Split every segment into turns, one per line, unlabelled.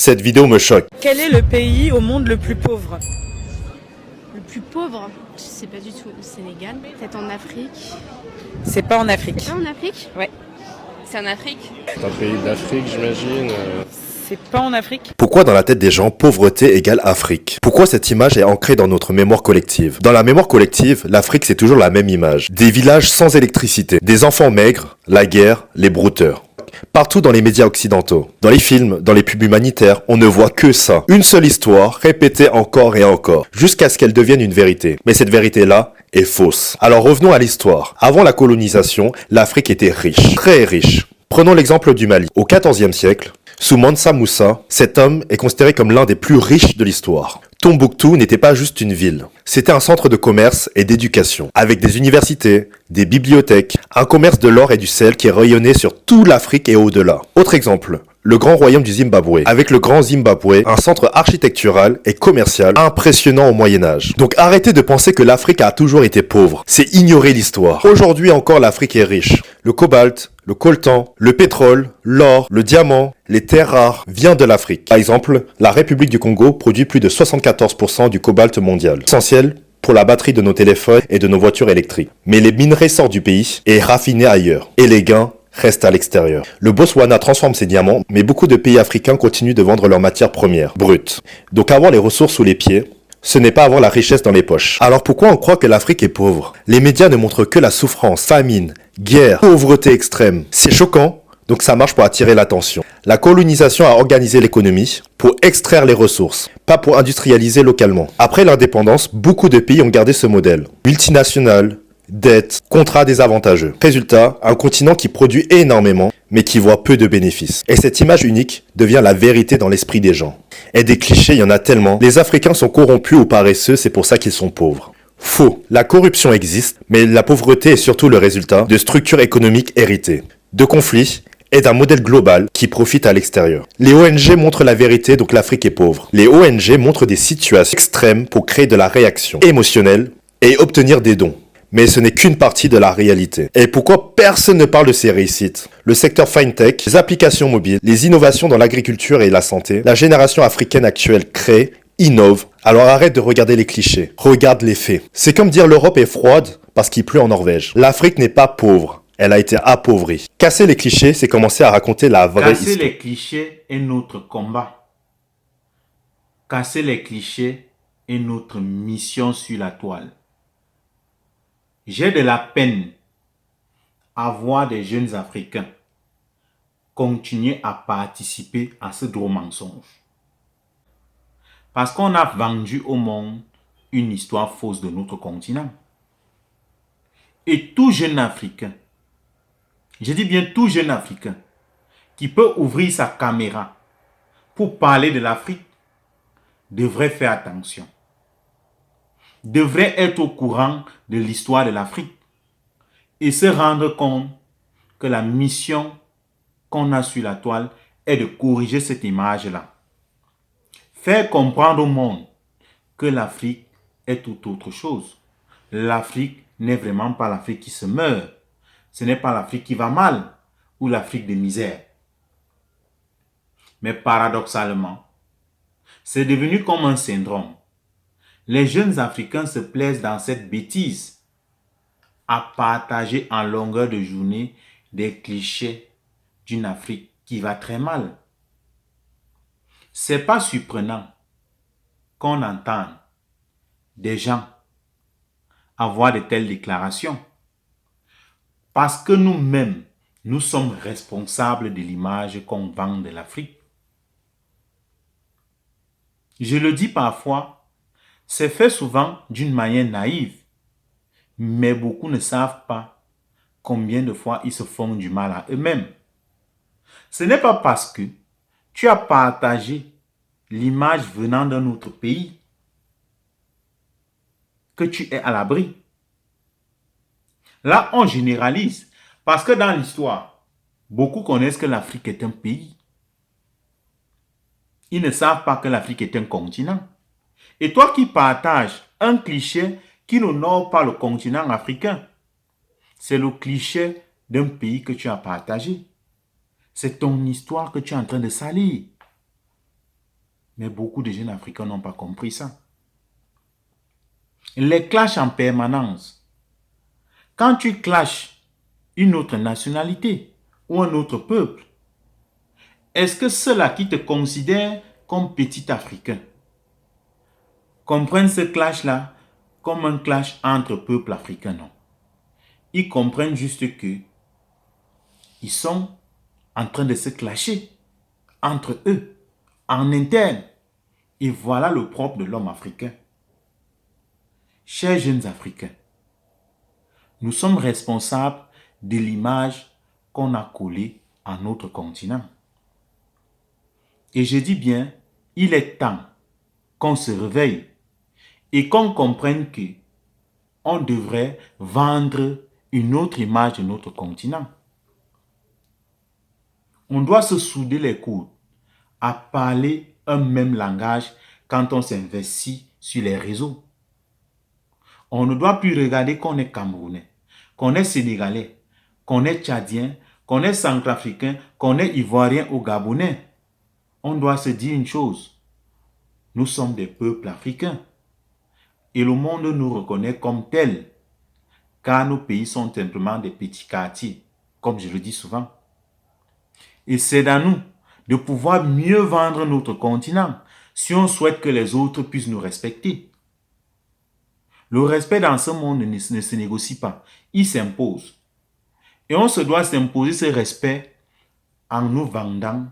Cette vidéo me choque.
Quel est le pays au monde le plus pauvre?
Le plus pauvre, je sais pas du tout. Le Sénégal, peut-être en Afrique.
C'est pas en Afrique.
C'est pas en Afrique?
Ouais.
C'est en Afrique?
C'est un pays d'Afrique, j'imagine.
C'est pas en Afrique.
Pourquoi dans la tête des gens, pauvreté égale Afrique? Pourquoi cette image est ancrée dans notre mémoire collective? Dans la mémoire collective, l'Afrique c'est toujours la même image. Des villages sans électricité, des enfants maigres, la guerre, les brouteurs. Partout dans les médias occidentaux, dans les films, dans les pubs humanitaires, on ne voit que ça. Une seule histoire, répétée encore et encore, jusqu'à ce qu'elle devienne une vérité. Mais cette vérité-là est fausse. Alors revenons à l'histoire. Avant la colonisation, l'Afrique était riche, très riche. Prenons l'exemple du Mali. Au XIVe siècle, sous Mansa Moussa, cet homme est considéré comme l'un des plus riches de l'histoire. Tombouctou n'était pas juste une ville. C'était un centre de commerce et d'éducation, avec des universités, des bibliothèques, un commerce de l'or et du sel qui rayonnait sur toute l'Afrique et au-delà. Autre exemple, le grand royaume du Zimbabwe. Avec le grand Zimbabwe, un centre architectural et commercial impressionnant au Moyen-Âge. Donc arrêtez de penser que l'Afrique a toujours été pauvre. C'est ignorer l'histoire. Aujourd'hui encore, l'Afrique est riche. Le cobalt, le coltan, le pétrole, l'or, le diamant, les terres rares viennent de l'Afrique. Par exemple, la République du Congo produit plus de 74% du cobalt mondial. Essentiel pour la batterie de nos téléphones et de nos voitures électriques. Mais les minerais sortent du pays et raffinés ailleurs. Et les gains restent à l'extérieur. Le Botswana transforme ses diamants, mais beaucoup de pays africains continuent de vendre leurs matières premières, brutes. Donc avoir les ressources sous les pieds, ce n'est pas avoir la richesse dans les poches. Alors pourquoi on croit que l'Afrique est pauvre? Les médias ne montrent que la souffrance, famine, guerre, pauvreté extrême. C'est choquant, donc ça marche pour attirer l'attention. La colonisation a organisé l'économie pour extraire les ressources, pas pour industrialiser localement. Après l'indépendance, beaucoup de pays ont gardé ce modèle. Multinationales, dettes, contrats désavantageux. Résultat, un continent qui produit énormément, mais qui voit peu de bénéfices. Et cette image unique devient la vérité dans l'esprit des gens. Et des clichés, il y en a tellement. Les Africains sont corrompus ou paresseux, c'est pour ça qu'ils sont pauvres. Faux. La corruption existe, mais la pauvreté est surtout le résultat de structures économiques héritées, de conflits et d'un modèle global qui profite à l'extérieur. Les ONG montrent la vérité, donc l'Afrique est pauvre. Les ONG montrent des situations extrêmes pour créer de la réaction émotionnelle et obtenir des dons. Mais ce n'est qu'une partie de la réalité. Et pourquoi personne ne parle de ces réussites? Le secteur fintech, les applications mobiles, les innovations dans l'agriculture et la santé, la génération africaine actuelle crée, innove. Alors arrête de regarder les clichés, regarde les faits. C'est comme dire l'Europe est froide parce qu'il pleut en Norvège. L'Afrique n'est pas pauvre, elle a été appauvrie. Casser les clichés, c'est commencer à raconter la vraie histoire.
Casser les clichés est notre combat. Casser les clichés est notre mission sur la toile. J'ai de la peine à voir des jeunes Africains continuer à participer à ce gros mensonge. Parce qu'on a vendu au monde une histoire fausse de notre continent. Et tout jeune Africain, je dis bien tout jeune Africain, qui peut ouvrir sa caméra pour parler de l'Afrique, devrait faire attention. Devrait être au courant de l'histoire de l'Afrique et se rendre compte que la mission qu'on a sur la toile est de corriger cette image-là. Faire comprendre au monde que l'Afrique est tout autre chose. L'Afrique n'est vraiment pas l'Afrique qui se meurt. Ce n'est pas l'Afrique qui va mal ou l'Afrique de misère. Mais paradoxalement, c'est devenu comme un syndrome. Les jeunes Africains se plaisent dans cette bêtise à partager en longueur de journée des clichés d'une Afrique qui va très mal. C'est pas surprenant qu'on entende des gens avoir de telles déclarations parce que nous-mêmes, nous sommes responsables de l'image qu'on vend de l'Afrique. Je le dis parfois, c'est fait souvent d'une manière naïve, mais beaucoup ne savent pas combien de fois ils se font du mal à eux-mêmes. Ce n'est pas parce que tu as partagé l'image venant d'un autre pays que tu es à l'abri. Là, on généralise, parce que dans l'histoire, beaucoup connaissent que l'Afrique est un pays. Ils ne savent pas que l'Afrique est un continent. Et toi qui partages un cliché qui n'honore pas le continent africain, c'est le cliché d'un pays que tu as partagé. C'est ton histoire que tu es en train de salir. Mais beaucoup de jeunes Africains n'ont pas compris ça. Les clashs en permanence. Quand tu clashes une autre nationalité ou un autre peuple, est-ce que ceux-là qui te considèrent comme petit Africain comprennent ce clash-là comme un clash entre peuples africains? Non. Ils comprennent juste que ils sont en train de se clasher entre eux, en interne. Et voilà le propre de l'homme africain. Chers jeunes Africains, nous sommes responsables de l'image qu'on a collée à notre continent. Et je dis bien, il est temps qu'on se réveille et qu'on comprenne que on devrait vendre une autre image de notre continent. On doit se souder les coudes à parler un même langage quand on s'investit sur les réseaux. On ne doit plus regarder qu'on est Camerounais, qu'on est Sénégalais, qu'on est Tchadien, qu'on est Centrafricain, qu'on est Ivoirien ou Gabonais. On doit se dire une chose. Nous sommes des peuples africains. Et le monde nous reconnaît comme tels, car nos pays sont simplement des petits quartiers, comme je le dis souvent. Et c'est à nous de pouvoir mieux vendre notre continent si on souhaite que les autres puissent nous respecter. Le respect dans ce monde ne se négocie pas, il s'impose. Et on se doit s'imposer ce respect en nous vendant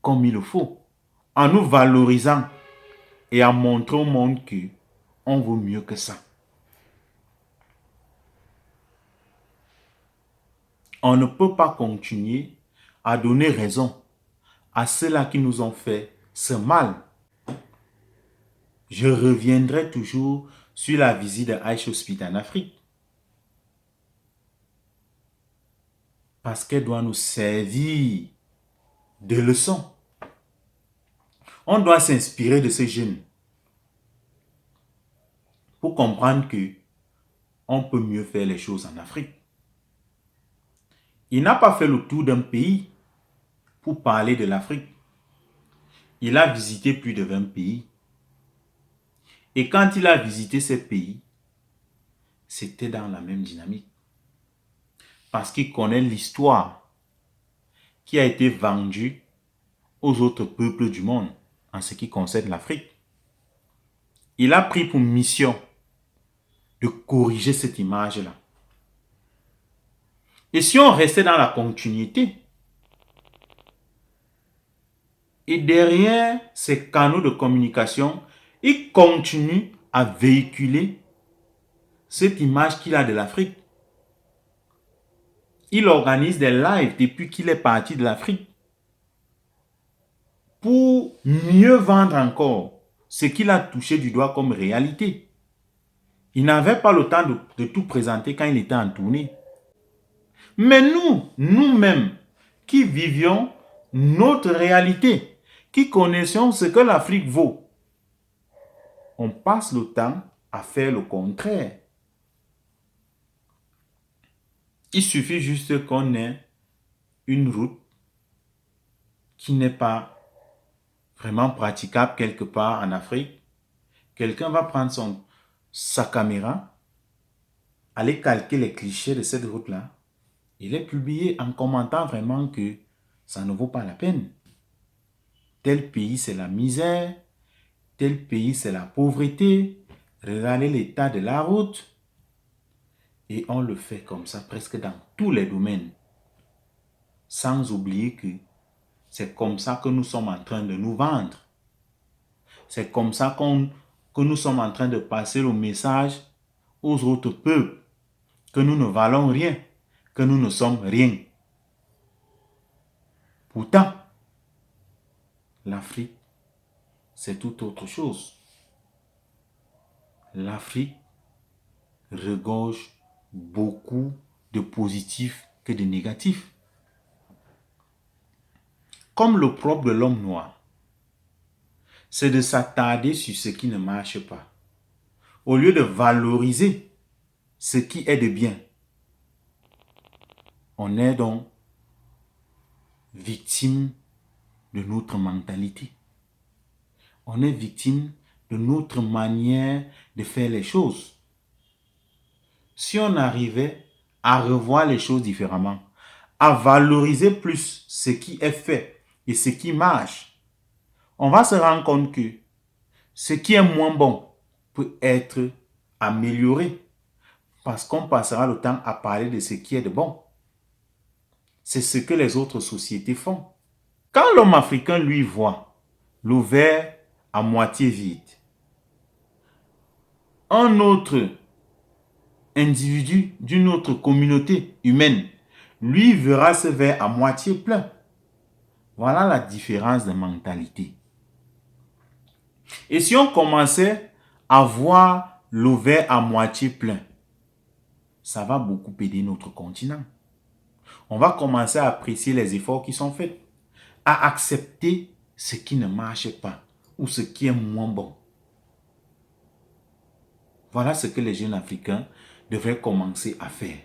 comme il le faut, en nous valorisant et en montrant au monde que on vaut mieux que ça. On ne peut pas continuer à donner raison à ceux-là qui nous ont fait ce mal. Je reviendrai toujours sur la visite d'Aïcha Hospice en Afrique. Parce qu'elle doit nous servir de leçon. On doit s'inspirer de ces jeunes pour comprendre que on peut mieux faire les choses en Afrique. Il n'a pas fait le tour d'un pays pour parler de l'Afrique. Il a visité plus de 20 pays. Et quand il a visité ces pays, c'était dans la même dynamique. Parce qu'il connaît l'histoire qui a été vendue aux autres peuples du monde en ce qui concerne l'Afrique. Il a pris pour mission de corriger cette image-là. Et si on restait dans la continuité, et derrière ces canaux de communication, il continue à véhiculer cette image qu'il a de l'Afrique. Il organise des lives depuis qu'il est parti de l'Afrique pour mieux vendre encore ce qu'il a touché du doigt comme réalité. Il n'avait pas le temps de tout présenter quand il était en tournée. Mais nous-mêmes, qui vivions notre réalité, qui connaissions ce que l'Afrique vaut, on passe le temps à faire le contraire. Il suffit juste qu'on ait une route qui n'est pas vraiment praticable quelque part en Afrique. Quelqu'un va prendre sa caméra, aller calquer les clichés de cette route-là, et les publier en commentant vraiment que ça ne vaut pas la peine. Tel pays, c'est la misère. Tel pays, c'est la pauvreté. Regardez l'état de la route. Et on le fait comme ça presque dans tous les domaines. Sans oublier que c'est comme ça que nous sommes en train de nous vendre. C'est comme ça que nous sommes en train de passer le message aux autres peuples. Que nous ne valons rien. Que nous ne sommes rien. Pourtant, l'Afrique, c'est tout autre chose. L'Afrique regorge beaucoup de positifs que de négatifs. Comme le propre de l'homme noir, c'est de s'attarder sur ce qui ne marche pas, au lieu de valoriser ce qui est de bien. On est donc victime de notre mentalité. On est victime de notre manière de faire les choses. Si on arrivait à revoir les choses différemment, à valoriser plus ce qui est fait et ce qui marche, on va se rendre compte que ce qui est moins bon peut être amélioré parce qu'on passera le temps à parler de ce qui est de bon. C'est ce que les autres sociétés font. Quand l'homme africain, lui, voit le verre à moitié vide, un autre individu d'une autre communauté humaine, lui verra ce verre à moitié plein. Voilà la différence de mentalité. Et si on commençait à voir le verre à moitié plein, ça va beaucoup aider notre continent. On va commencer à apprécier les efforts qui sont faits, à accepter ce qui ne marche pas ou ce qui est moins bon. Voilà ce que les jeunes Africains devraient commencer à faire.